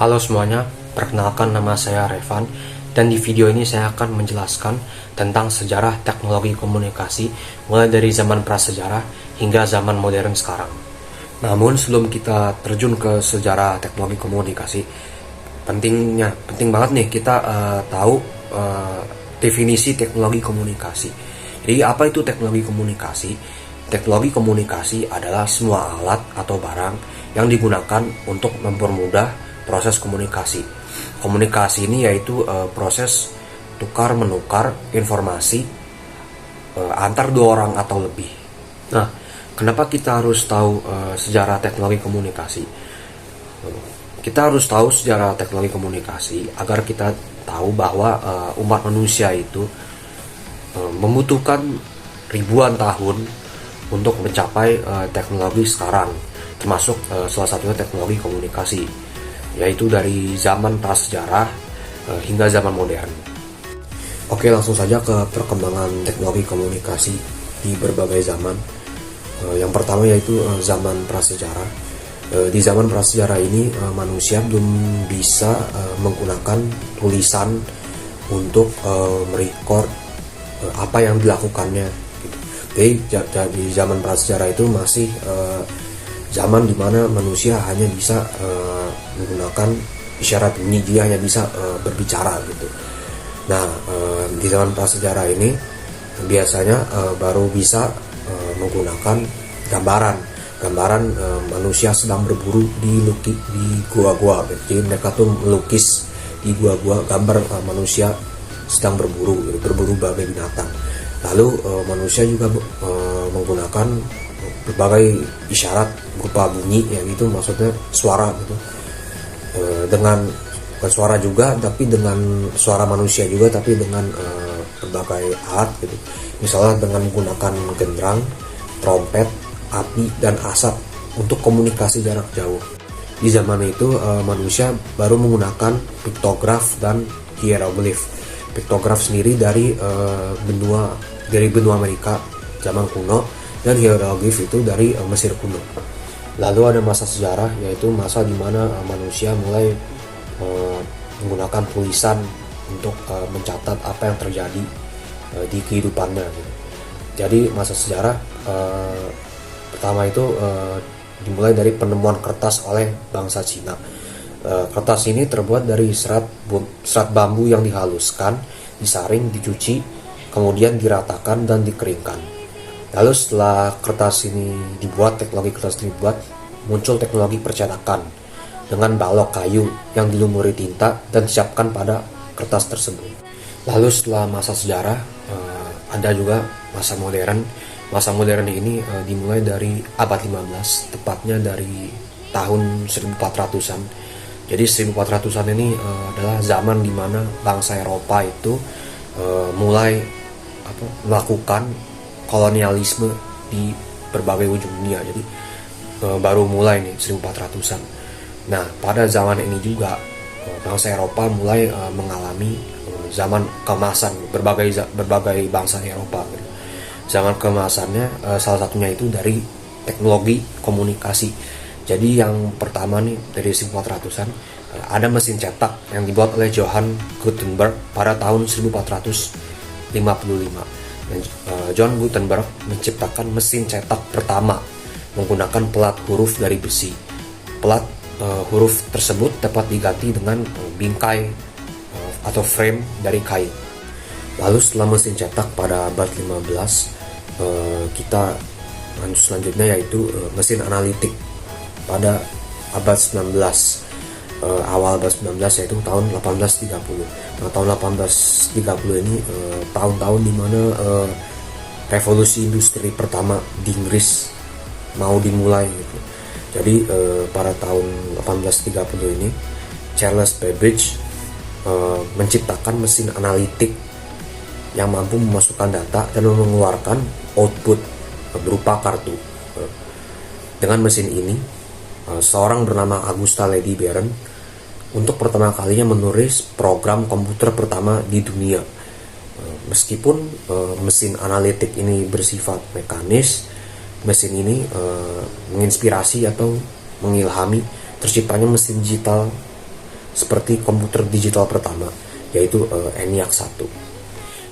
Halo semuanya, perkenalkan nama saya Revan dan di video ini saya akan menjelaskan tentang sejarah teknologi komunikasi mulai dari zaman prasejarah hingga zaman modern sekarang. Namun sebelum kita terjun ke sejarah teknologi komunikasi, penting banget nih kita tahu definisi teknologi komunikasi. Jadi apa itu teknologi komunikasi? Teknologi komunikasi adalah semua alat atau barang yang digunakan untuk mempermudah proses komunikasi. Komunikasi ini yaitu proses tukar-menukar informasi antar dua orang atau lebih. Nah, kenapa kita harus tahu sejarah teknologi komunikasi? Kita harus tahu sejarah teknologi komunikasi agar kita tahu bahwa umat manusia itu membutuhkan ribuan tahun untuk mencapai teknologi sekarang, termasuk salah satunya teknologi komunikasi, yaitu dari zaman prasejarah hingga zaman modern. Oke, langsung saja ke perkembangan teknologi komunikasi di berbagai zaman. Yang pertama yaitu zaman prasejarah. Di zaman prasejarah ini manusia belum bisa menggunakan tulisan untuk merecord apa yang dilakukannya. Jadi di zaman prasejarah itu masih zaman dimana manusia hanya bisa menggunakan isyarat bunyi, dia hanya bisa berbicara gitu. Nah, di zaman prasejarah ini biasanya baru bisa menggunakan gambaran manusia sedang berburu di gua-gua gitu. Jadi mereka tuh melukis di gua-gua gambar manusia sedang berburu bagai binatang. Lalu manusia juga menggunakan berbagai isyarat berupa bunyi, yang itu maksudnya suara gitu, dengan bukan suara juga tapi dengan suara manusia juga, tapi dengan berbagai alat gitu, misalnya dengan menggunakan genderang, trompet, api, dan asap untuk komunikasi jarak jauh. Di zaman itu manusia baru menggunakan piktograf dan hieroglif. Piktograf sendiri dari benua Amerika zaman kuno, dan hieroglif itu dari Mesir kuno. Lalu ada masa sejarah, yaitu masa di mana manusia mulai menggunakan tulisan untuk mencatat apa yang terjadi di kehidupannya gitu. Jadi masa sejarah pertama itu dimulai dari penemuan kertas oleh bangsa Cina. Kertas ini terbuat dari serat bambu yang dihaluskan, disaring, dicuci, kemudian diratakan dan dikeringkan. Lalu setelah teknologi kertas ini dibuat, muncul teknologi percetakan dengan balok kayu yang dilumuri tinta dan disiapkan pada kertas tersebut. Lalu setelah masa sejarah, ada juga masa modern. Masa modern ini dimulai dari abad 15, tepatnya dari tahun 1400-an. Jadi 1400-an ini adalah zaman di mana bangsa Eropa itu mulai melakukan kolonialisme di berbagai ujung dunia. Jadi baru mulai nih 1400-an. Nah, pada zaman ini juga bangsa Eropa mulai mengalami zaman keemasan, berbagai bangsa Eropa gitu. Zaman keemasannya salah satunya itu dari teknologi komunikasi. Jadi yang pertama nih dari 1400-an ada mesin cetak yang dibuat oleh Johann Gutenberg pada tahun 1455. Dan John Gutenberg menciptakan mesin cetak pertama menggunakan pelat huruf dari besi. Pelat huruf tersebut dapat diganti dengan bingkai atau frame dari kayu. Lalu setelah mesin cetak pada abad 15, kita lanjut selanjutnya yaitu mesin analitik pada abad 19, awal abad 19, yaitu tahun 1830. Nah, tahun 1830 ini tahun-tahun dimana revolusi industri pertama di Inggris mau dimulai gitu. Jadi pada tahun 1830 ini Charles Babbage menciptakan mesin analitik yang mampu memasukkan data dan mengeluarkan output berupa kartu. Dengan mesin ini, seorang bernama Augusta Lady Baron untuk pertama kalinya menulis program komputer pertama di dunia. Meskipun mesin analitik ini bersifat mekanis, mesin ini menginspirasi atau mengilhami terciptanya mesin digital seperti komputer digital pertama, yaitu ENIAC 1.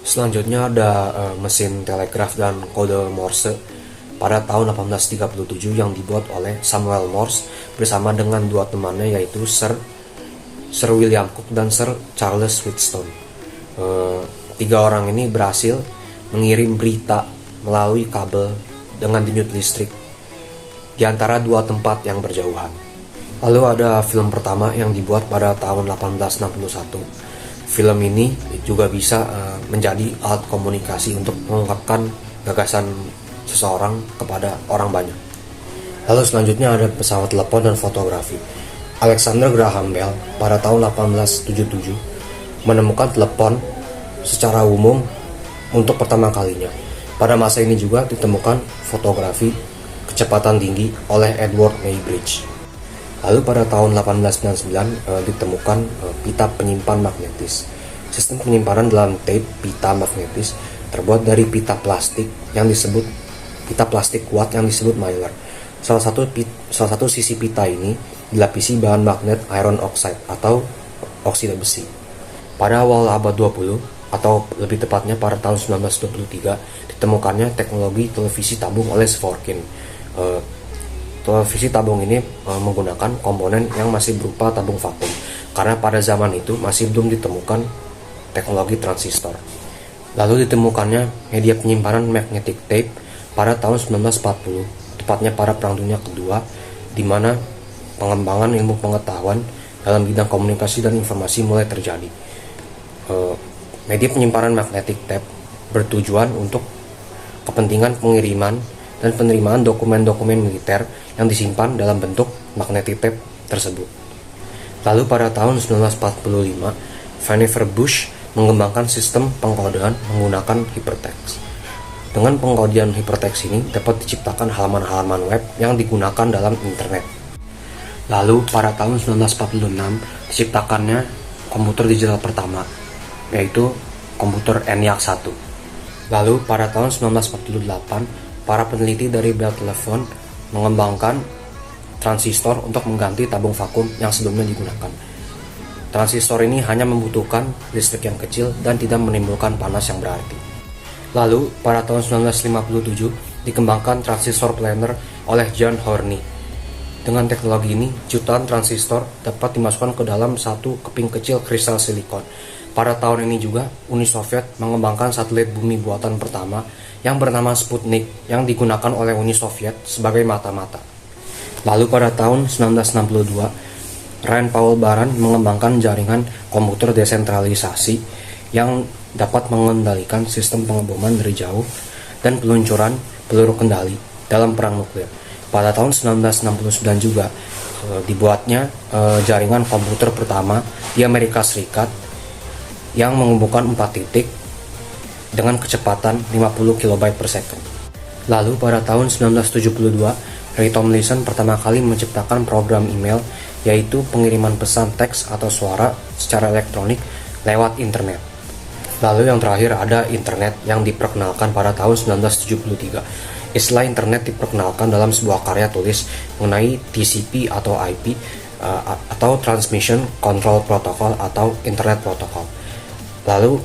Selanjutnya ada mesin telegraf dan kode Morse pada tahun 1837 yang dibuat oleh Samuel Morse bersama dengan dua temannya, yaitu Sir William Cook dan Sir Charles Wheatstone. Tiga orang ini berhasil mengirim berita melalui kabel dengan denyut listrik di antara dua tempat yang berjauhan. Lalu ada film pertama yang dibuat pada tahun 1861. Film ini juga bisa menjadi alat komunikasi untuk mengungkapkan gagasan seseorang kepada orang banyak. Lalu selanjutnya ada pesawat telepon dan fotografi. Alexander Graham Bell pada tahun 1877 menemukan telepon secara umum untuk pertama kalinya. Pada masa ini juga ditemukan fotografi kecepatan tinggi oleh Edward Muybridge. Lalu pada tahun 1899 ditemukan pita penyimpan magnetis. Sistem penyimpanan dalam tape pita magnetis terbuat dari pita plastik kuat yang disebut Mylar. Salah satu sisi pita ini dilapisi bahan magnet iron oxide atau oksida besi. Pada awal abad 20 atau lebih tepatnya pada tahun 1923 ditemukannya teknologi televisi tabung oleh Zworykin. Televisi tabung ini menggunakan komponen yang masih berupa tabung vakum, karena pada zaman itu masih belum ditemukan teknologi transistor. Lalu ditemukannya media penyimpanan magnetic tape pada tahun 1940, tepatnya pada Perang Dunia Kedua, di mana pengembangan ilmu pengetahuan dalam bidang komunikasi dan informasi mulai terjadi. Media penyimpanan magnetic tape bertujuan untuk kepentingan pengiriman dan penerimaan dokumen-dokumen militer yang disimpan dalam bentuk magnetic tape tersebut. Lalu pada tahun 1945, Vannevar Bush mengembangkan sistem pengkodean menggunakan hypertext. Dengan pengkodean hypertext ini dapat diciptakan halaman-halaman web yang digunakan dalam internet. Lalu pada tahun 1946 diciptakannya komputer digital pertama, yaitu komputer ENIAC 1. Lalu pada tahun 1948 para peneliti dari Bell Telephone mengembangkan transistor untuk mengganti tabung vakum yang sebelumnya digunakan. Transistor ini hanya membutuhkan listrik yang kecil dan tidak menimbulkan panas yang berarti. Lalu pada tahun 1957 dikembangkan transistor planar oleh John Horney. Dengan teknologi ini, jutaan transistor dapat dimasukkan ke dalam satu keping kecil kristal silikon. Pada tahun ini juga, Uni Soviet mengembangkan satelit bumi buatan pertama yang bernama Sputnik yang digunakan oleh Uni Soviet sebagai mata-mata. Lalu pada tahun 1962, Rand Paul Baran mengembangkan jaringan komputer desentralisasi yang dapat mengendalikan sistem pengeboman dari jauh dan peluncuran peluru kendali dalam perang nuklir. Pada tahun 1969 juga dibuatnya jaringan komputer pertama di Amerika Serikat yang menghubungkan 4 titik dengan kecepatan 50 KB per second. Lalu pada tahun 1972, Ray Tomlinson pertama kali menciptakan program email, yaitu pengiriman pesan teks atau suara secara elektronik lewat internet. Lalu yang terakhir ada internet yang diperkenalkan pada tahun 1973. Istilah internet diperkenalkan dalam sebuah karya tulis mengenai TCP atau IP atau Transmission Control Protocol atau Internet Protocol. Lalu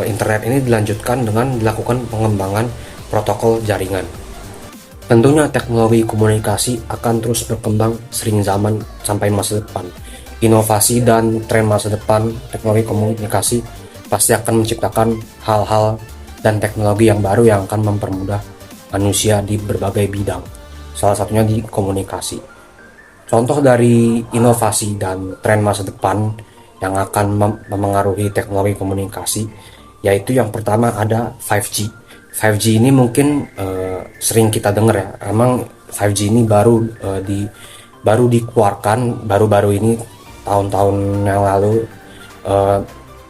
internet ini dilanjutkan dengan dilakukan pengembangan protokol jaringan. Tentunya teknologi komunikasi akan terus berkembang seiring zaman sampai masa depan. Inovasi dan tren masa depan teknologi komunikasi pasti akan menciptakan hal-hal dan teknologi yang baru yang akan mempermudah manusia di berbagai bidang, salah satunya di komunikasi. Contoh dari inovasi dan tren masa depan yang akan memengaruhi teknologi komunikasi, yaitu yang pertama ada 5G. 5G ini mungkin sering kita dengar ya. Emang 5G ini baru dikeluarkan baru-baru ini, tahun-tahun yang lalu.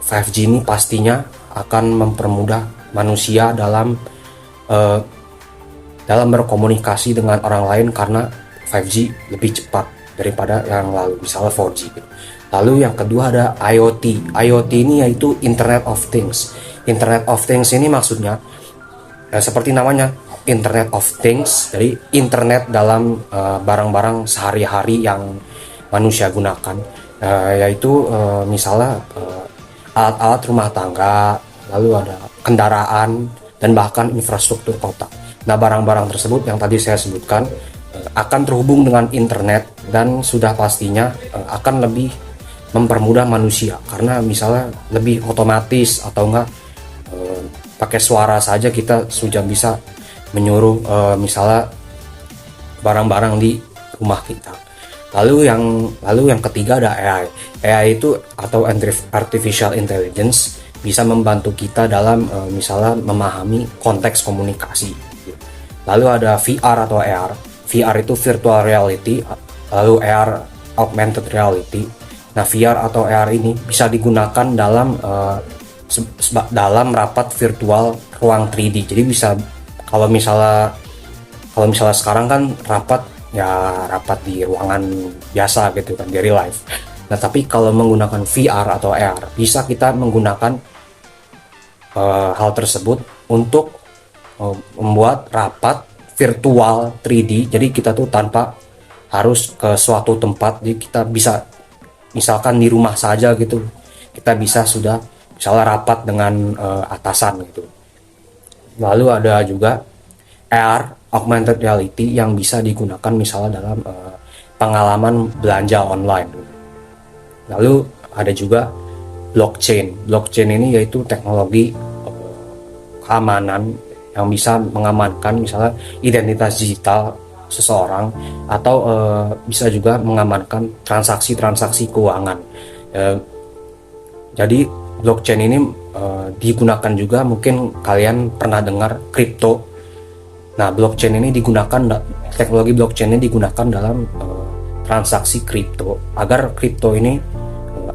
5G ini pastinya akan mempermudah manusia dalam berkomunikasi dengan orang lain, karena 5G lebih cepat daripada yang lalu, misalnya 4G. Lalu yang kedua ada IoT. IoT ini yaitu Internet of Things. Internet of Things ini maksudnya seperti namanya, Internet of Things, jadi internet dalam barang-barang sehari-hari yang manusia gunakan. yaitu misalnya alat-alat rumah tangga, lalu ada kendaraan, dan bahkan infrastruktur kota. Nah, barang-barang tersebut yang tadi saya sebutkan akan terhubung dengan internet dan sudah pastinya akan lebih mempermudah manusia, karena misalnya lebih otomatis atau enggak pakai suara saja kita sudah bisa menyuruh misalnya barang-barang di rumah kita. Lalu yang ketiga ada AI. AI itu atau artificial intelligence bisa membantu kita dalam misalnya memahami konteks komunikasi. Lalu ada VR atau AR. VR itu virtual reality, lalu AR augmented reality. Nah, VR atau AR ini bisa digunakan dalam rapat virtual ruang 3D. Jadi bisa kalau misalnya sekarang kan rapat di ruangan biasa gitu kan, di real life. Nah, tapi kalau menggunakan VR atau AR bisa kita menggunakan hal tersebut untuk membuat rapat virtual 3D. Jadi kita tuh tanpa harus ke suatu tempat, jadi kita bisa misalkan di rumah saja gitu, kita bisa sudah misalnya rapat dengan atasan gitu. Lalu ada juga AR augmented reality yang bisa digunakan misalnya dalam pengalaman belanja online. Lalu ada juga blockchain. Blockchain ini yaitu teknologi keamanan yang bisa mengamankan misalnya identitas digital seseorang, atau bisa juga mengamankan transaksi-transaksi keuangan. Jadi blockchain ini digunakan juga, mungkin kalian pernah dengar kripto. Nah, teknologi blockchain ini digunakan dalam transaksi kripto agar kripto ini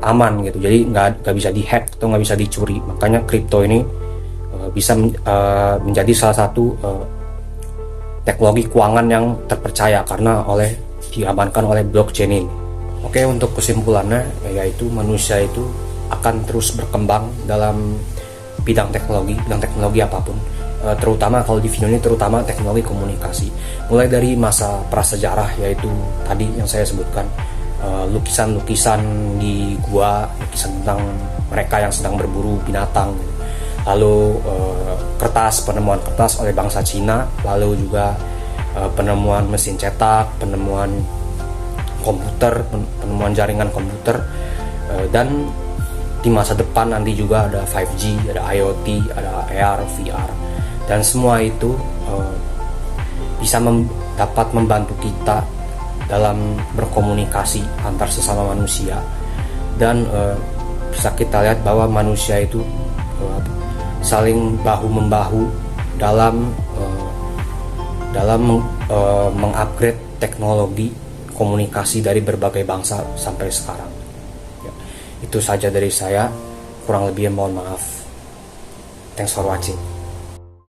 aman gitu. Jadi nggak bisa dihack atau nggak bisa dicuri. Makanya kripto ini bisa menjadi salah satu teknologi keuangan yang terpercaya karena diamankan oleh blockchain ini. Oke, untuk kesimpulannya yaitu manusia itu akan terus berkembang dalam bidang teknologi apapun. Terutama kalau di video ini terutama teknologi komunikasi, mulai dari masa prasejarah yaitu tadi yang saya sebutkan, lukisan-lukisan di gua, lukisan tentang mereka yang sedang berburu binatang, lalu penemuan kertas oleh bangsa Cina, lalu juga penemuan mesin cetak, penemuan komputer, penemuan jaringan komputer, dan di masa depan nanti juga ada 5G, ada IoT, ada AR, VR. Dan semua itu bisa dapat membantu kita dalam berkomunikasi antar sesama manusia. Dan bisa kita lihat bahwa manusia itu saling bahu-membahu dalam mengupgrade teknologi komunikasi dari berbagai bangsa sampai sekarang. Ya, itu saja dari saya, kurang lebih mohon maaf. Thanks for watching.